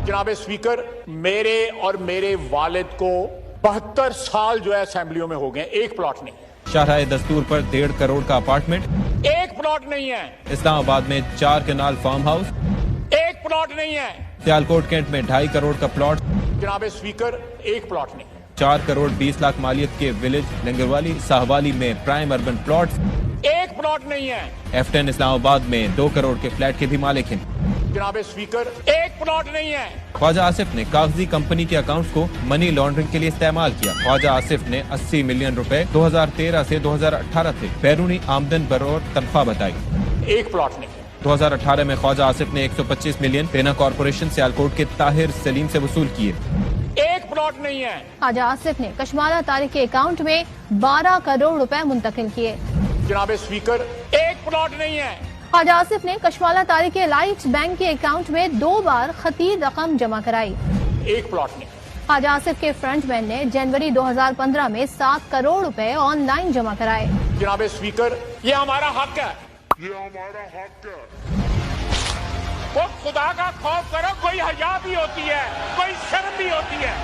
جناب اسپیکر، میرے اور میرے والد کو 72 سال جو ہے اسمبلیوں میں ہو گئے، ایک پلاٹ نہیں، شاہراہ دستور پر 1.5 کروڑ کا اپارٹمنٹ، ایک پلاٹ نہیں ہے، اسلام آباد میں 4 کنال فارم ہاؤس، ایک پلاٹ نہیں ہے، سیالکوٹ کینٹ میں 2.5 کروڑ کا پلاٹ، جناب اسپیکر ایک پلاٹ نہیں، 4 کروڑ 20 لاکھ مالیت کے ولیج لنگروالی ساہوالی میں پرائم اربن پلاٹ، ایک پلاٹ نہیں ہے، ایف10 اسلام آباد میں 2 کروڑ کے فلیٹ کے بھی مالک ہیں۔ جناب اسپیکر ایک پلاٹ نہیں ہے۔ خواجہ آصف نے کاغذی کمپنی کے اکاؤنٹس کو منی لانڈرنگ کے لیے استعمال کیا۔ خواجہ آصف نے 80 ملین روپے 2013 سے 2018 سے بیرونی آمدن بروور تنخواہ بتائی۔ ایک پلاٹ نہیں ہے۔ 2018 میں خواجہ آصف نے 125 ملین پینا کارپوریشن سیالکوٹ کے طاہر سلیم سے وصول کیے۔ ایک پلاٹ نہیں ہے۔ خواجہ آصف نے کشمالہ طارق کے اکاؤنٹ میں 12 کروڑ روپے منتقل کیے۔ جناب اسپیکر ایک پلاٹ نہیں ہے۔ خواجہ آصف نے کشمالہ طارق کے لائٹ بینک کے اکاؤنٹ میں 2 بار خطیر رقم جمع کرائی۔ ایک پلاٹ نہیں۔ خواجہ آصف کے فرنٹ مین نے جنوری 2015 میں 7 کروڑ روپے آن لائن جمع کرائے۔ جناب اسپیکر یہ ہمارا حق ہے۔ وہ خدا کا خوف کرو، کوئی حیا بھی ہوتی ہے، کوئی شرم بھی ہوتی ہے۔